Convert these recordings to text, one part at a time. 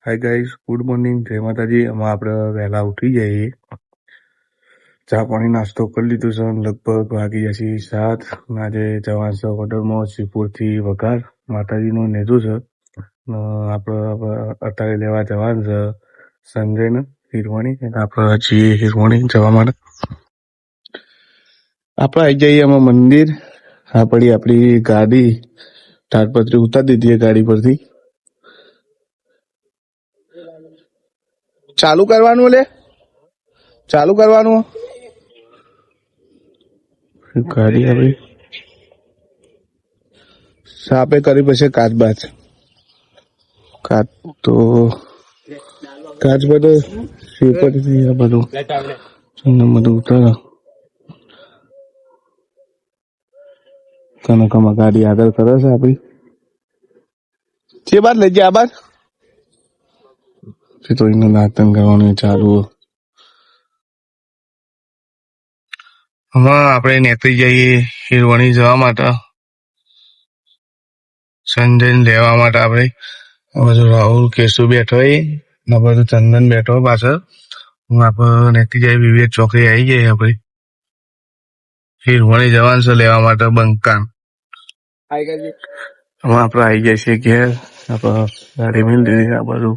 Hi guys, good morning, જય માતાજી. આમાં આપણે વહેલા ઉઠી જઈએ, ચા પાણી નાસ્તો કરી લીધું છે. લગભગ વાગી જશે 7. આજે જવાનું છે ઓર્ડરમાં શ્રીપુરથી વઘાર માતાજીનું નેધું છે. આપણે અત્યારે લેવા જવાનું છે સંજયને હિરવાણી. આપણે જઈએ હિરવાણી જવા માટે. આપણે આવી જઈએ આમાં મંદિર. આપણી ગાડી તાડપત્રી ઉતારી દીધી ગાડી પરથી. ચાલુ કરવાનું લે, ચાલુ કરવાનું ગાડી આપણી સાપે કરી પછી કાચ તો કાચ બધું બધું ઉતારો કનકમાં ગાડી આગળ કરે છે આપડી. જે બાદ લઈ જાય આ બાદ તો એનું નાતન કરવાનું ચાલુ. હમણાં આપણે નીકળી જઈએ હિરવણી જવા માટે, સંજયને લેવા માટે. આપણે બધું રાહુલ કેશુ બેઠો હોય ને બધું ચંદન બેઠો પાછળ. આપણે નીકળી જઈએ વિવેક ચોકડી આવી જઈએ. આપણે હિરવણી જવાનું છે લેવા માટે બંકાન. હવે આપણે આવી જઈએ છીએ ઘેર. આપણે ગાડી મિલ દીધી. આ બધું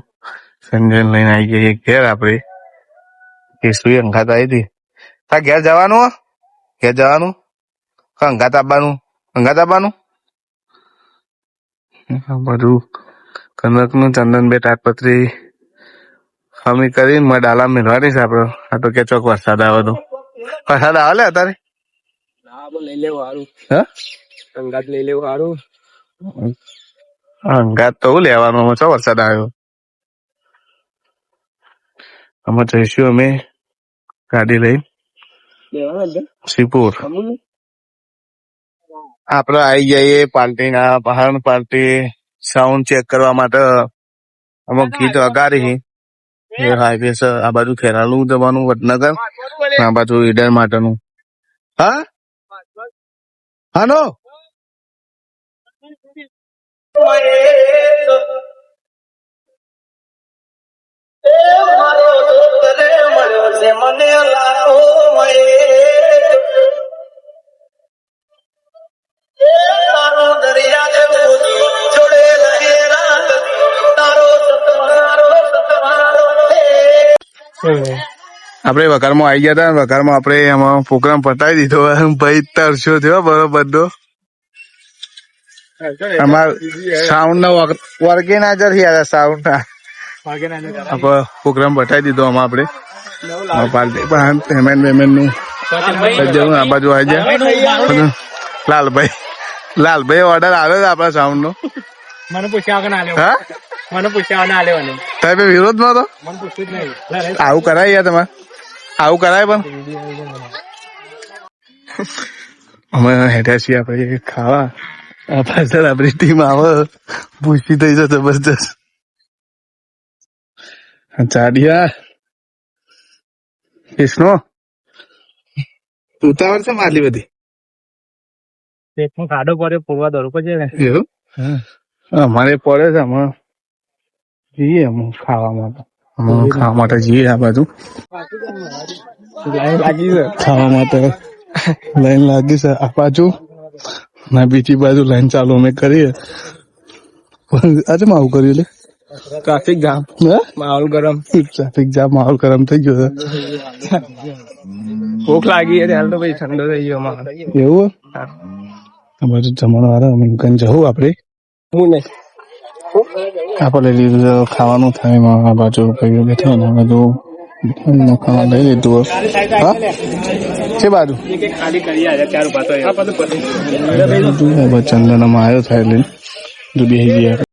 સંજય લઈને આવી જઈએ ઘેર. આપણે કેશુ અંગાત આવી હતી. તા ઘેર જવાનું, ઘેર જવાનું, અંગાત આપવાનું, બધું કનક નું ચંદન બે તાટપત્રી હમી કરીને ડાલા મેળવાની છે આપડે. આ તો કે ચોક વરસાદ આવે તો વરસાદ આવે લે અત્યારે લઈ લેવું સારું. અંગાત લઈ લેવું સારું. અંગાત તો લેવાનું છો વરસાદ આવ્યો. અમે જઈશું અમે ગાડી લઈ શ્રીપુર. આપડે આવી જઈએ પાર્ટી ના પહાડ પાર્ટી સાઉન્ડ ચેક કરવા માટે. અમુક ગીત વગાડી હાઈવે છે. આ બાજુ ખેરાલું જવાનું વડનગર, આ બાજુ ઈડર માટેનું. હા હાનો આપડે વઘારમાં આવી ગયા હતા. વઘારમાં આપડે એમાં પ્રોગ્રામ પતાવી દીધો. ભાઈ તરસ્યો થયો બરોબર નો. અમાર સાઉન્ડ નો ઓર્ગેનાઇઝર યાર, સાઉન્ડ ના આપડે પ્રોગ્રામ બતાવી દીધો. આમાં આપડે પેમેન્ટ નું આ બાજુ આવી જાય. લાલભાઈ ઓર્ડર આવ્યો છે આપડા સાઉન્ડ નો. મને પૂછ્યા ના લેવાનો તમે વિરોધ માં તો આવું કરાય યાર. તમારે આવું કરાય પણ અમે હેઠ્યા છીએ આપડે ખાવા. આ પાછળ આપડી ટીમ આવે પૂછી થઈ છે જબરજસ્ત. ચાડિયા કૃષ્ણો ઉતાવળ છે મારલી બધી. પેટમાં ખાડો પડે પૂરવા દોરું પડે ને એવું. અમારે પડે છે. અમે જઈએ ખાવા માટે. ખાવા માટે જઈએ આ બાજુ ખાવા માટે લાઈન લાગી છે આ બાજુ ના બીજી બાજુ લાઈન ચાલુ અમે કરીએ. આજે આવું કર્યું લે ટ્રાફિક જામ, માહોલ ગરમ. ટ્રાફિક જામ, માહોલ ગરમ થઈ ગયો. ભૂખ લાગી હાલ તો ભાઈ ઠંડો થઈ ગયો એવું. આ બાજુ જમણ વાળા અમે જવું આપડે. હું નહીં આપડે લીધું ખાવાનું થાય. આ બાજુ ભાઈઓ બેઠા ને બધું ખાવા લઈ લીધું. હા છે બાજુ ચંદનમાં આવ્યો થાય લઈને બેસી ગયા.